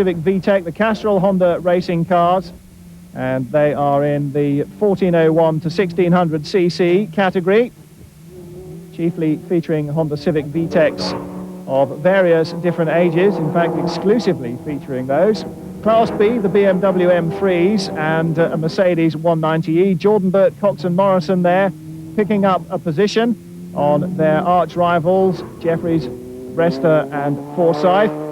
Civic VTEC, the Castrol Honda racing cars, and they are in the 1401 to 1600 cc category, chiefly featuring Honda Civic VTECs of various different ages, in fact exclusively featuring those. Class B, the BMW M3s and a Mercedes 190e. Jordan Burt, Cox and Morrison there, picking up a position on their arch rivals, Jeffries, Brester and Forsyth.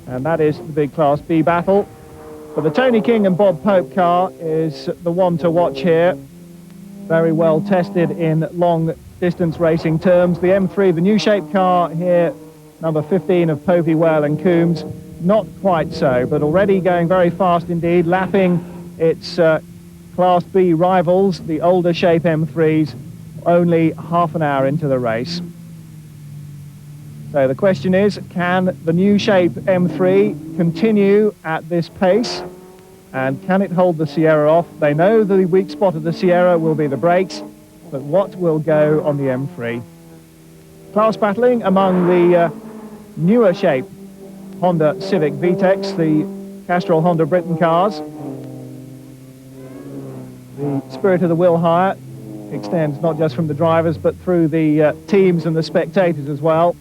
And that is the big Class B battle. But the Tony King and Bob Pope car is the one to watch here. Very well tested in long distance racing terms. The M3, the new shape car here, number 15 of Povey, Whale and Coombs. Not quite so, but already going very fast indeed, lapping its Class B rivals, the older shape M3s, only half an hour into the race. So the question is, can the new shape M3 continue at this pace? And can it hold the Sierra off? They know the weak spot of the Sierra will be the brakes, but what will go on the M3? Class battling among the newer shape Honda Civic VTECs, the Castrol Honda Britain cars. The spirit of the Willhire extends not just from the drivers, but through the teams and the spectators as well.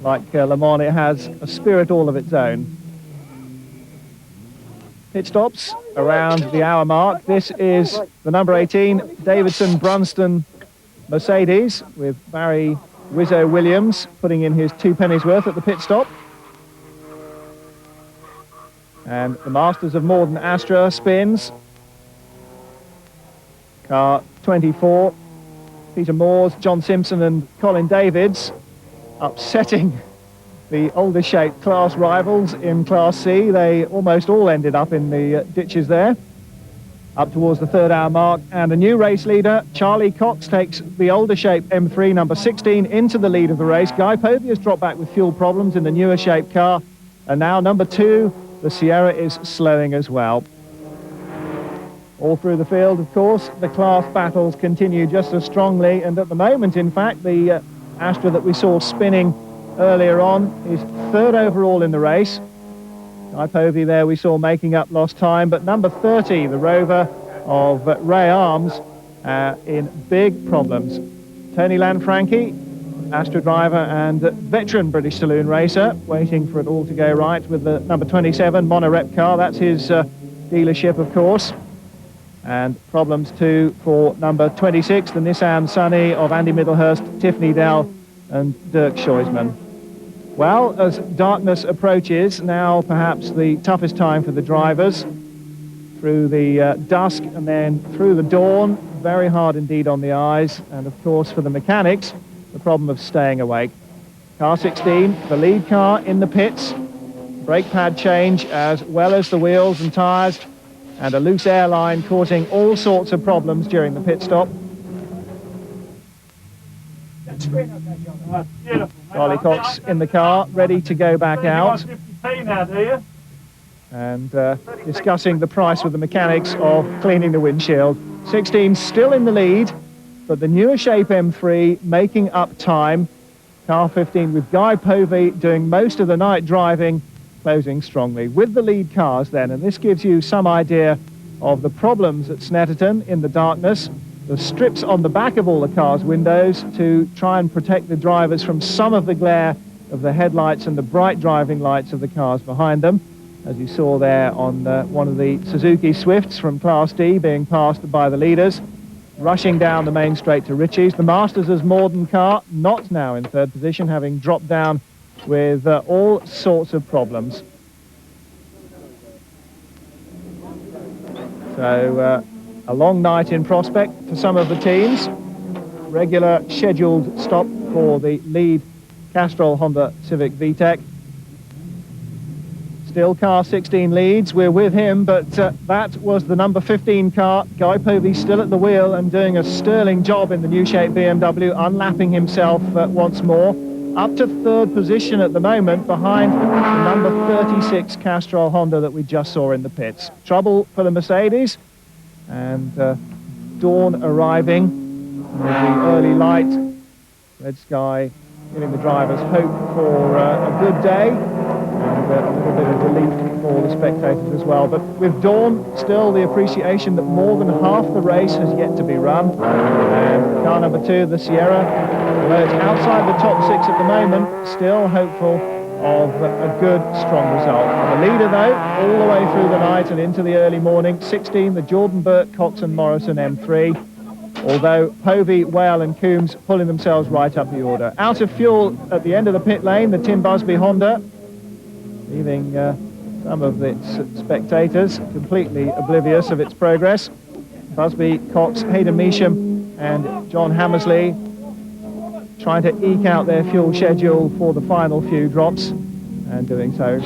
Like Le Mans, it has a spirit all of its own. Pit stops around the hour mark. This is the number 18 Davidson Brunston Mercedes with Barry Wizzo Williams putting in his 2 pennies worth at the pit stop. And the Masters of Morden Astra spins. Car 24, Peter Moores, John Simpson and Colin Davids, upsetting the older shaped class rivals in Class C. They almost all ended up in the ditches there, up towards the 3rd hour mark. And a new race leader, Charlie Cox, takes the older shape M3, number 16, into the lead of the race. Guy Povey has dropped back with fuel problems in the newer shape car. And now number 2, the Sierra, is slowing as well. All through the field, of course, the class battles continue just as strongly. And at the moment, in fact, the Astra that we saw spinning earlier on is 3rd overall in the race. Guy Povey there we saw making up lost time, but number 30, the Rover of Ray Arms, in big problems. Tony Lanfranchi, Astra driver and veteran British saloon racer, waiting for it all to go right with the number 27 monorep car. That's his dealership, of course. And problems too for number 26, the Nissan Sunny of Andy Middlehurst, Tiffany Dell and Dirk Scheusman. Well, as darkness approaches, now perhaps the toughest time for the drivers. Through the dusk and then through the dawn, very hard indeed on the eyes. And of course for the mechanics, the problem of staying awake. Car 16, the lead car in the pits. Brake pad change as well as the wheels and tyres, and a loose airline causing all sorts of problems during the pit stop. Charlie Cox in the car, ready to go back out. And discussing the price with the mechanics of cleaning the windshield. 16 still in the lead, but the newer shape M3 making up time. Car 15 with Guy Povey doing most of the night driving, closing strongly with the lead cars then. And this gives you some idea of the problems at Snetterton in the darkness. The strips on the back of all the cars' windows to try and protect the drivers from some of the glare of the headlights and the bright driving lights of the cars behind them, as you saw there on one of the Suzuki Swifts from Class D being passed by the leaders, rushing down the main straight to Ritchie's. The Masters' Morden car not now in 3rd position, having dropped down with all sorts of problems. So a long night in prospect for some of the teams. Regular scheduled stop for the lead Castrol Honda Civic VTEC. Still car 16 leads, we're with him, but that was the number 15 car. Guy Povey still at the wheel and doing a sterling job in the new shape BMW, unlapping himself once more. Up to 3rd position at the moment, behind the number 36 Castrol Honda that we just saw in the pits. Trouble for the Mercedes, and dawn arriving with the early light. Red sky giving the drivers hope for a good day. And a little bit of relief for the spectators as well. But with dawn, still the appreciation that more than half the race has yet to be run. And car number 2, the Sierra, although it's outside the top 6 at the moment, still hopeful of a good, strong result. The leader, though, all the way through the night and into the early morning, 16, the Jordan Burt Cox and Morrison M3, although Povey, Whale and Coombs pulling themselves right up the order. Out of fuel at the end of the pit lane, the Tim Busby Honda, leaving some of its spectators completely oblivious of its progress. Busby, Cox, Hayden Measham and John Hammersley trying to eke out their fuel schedule for the final few drops, and doing so.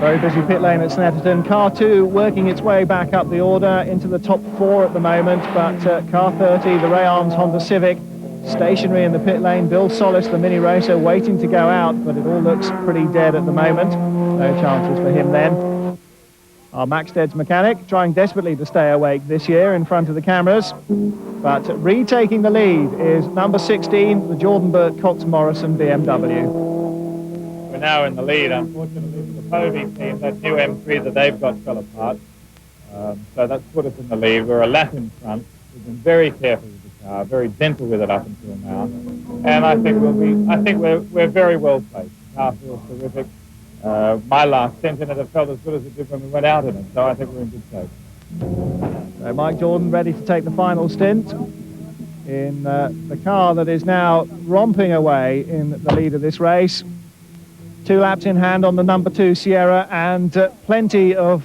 Very busy pit lane at Snetterton. Car 2 working its way back up the order into the top 4 at the moment, but car 30, the Ray Arms Honda Civic, stationary in the pit lane. Bill Solis, the mini racer, waiting to go out, but it all looks pretty dead at the moment. No chances for him then. Our Maxted's mechanic trying desperately to stay awake this year in front of the cameras, but retaking the lead is number 16, the Jordan Burt Cox Morrison BMW. We're now in the lead, unfortunately, for the Povey team. That new M3 that they've got fell apart, so that's put us in the lead. We're a lap in front. We've been very careful with the car, very gentle with it up until now, and I think we're very well placed. The car feels terrific. My last stint in it, it felt as good as it did when we went out in it, so I think we're in good shape. So Mike Jordan ready to take the final stint in the car that is now romping away in the lead of this race. 2 laps in hand on the number 2 Sierra, and plenty of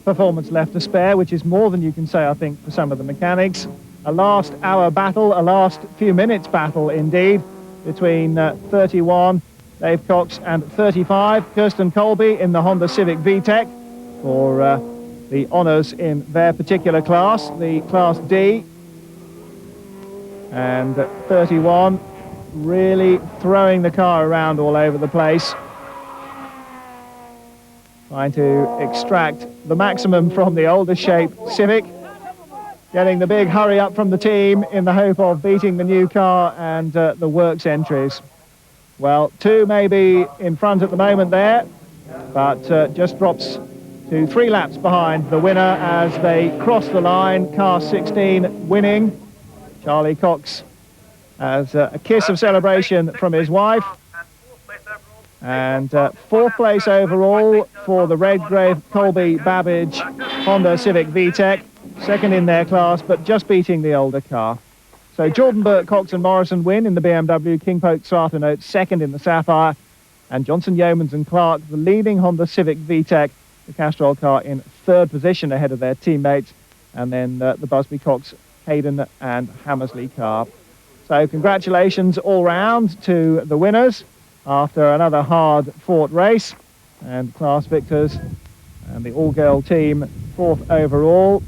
performance left to spare, which is more than you can say, I think, for some of the mechanics. A last hour battle, a last few minutes battle indeed, between 31 Dave Cox and 35 Kirsten Colby in the Honda Civic VTEC for the honours in their particular class, the Class D. And 31 really throwing the car around all over the place, trying to extract the maximum from the older shape Civic, getting the big hurry up from the team in the hope of beating the new car and the works entries. Well, 2 may be in front at the moment there, but just drops to 3 laps behind the winner as they cross the line. Car 16 winning. Charlie Cox has a kiss of celebration from his wife. And 4th place overall for the Redgrave Colby Babbage Honda Civic VTEC. 2nd in their class, but just beating the older car. So Jordan Burt, Cox and Morrison win in the BMW, King Poke Strata Note 2nd in the Sapphire, and Johnson, Yeomans and Clark, the leading Honda Civic VTEC, the Castrol car, in 3rd position ahead of their teammates, and then the Busby, Cox, Hayden and Hammersley car. So congratulations all round to the winners after another hard-fought race, and class victors and the all-girl team 4th overall.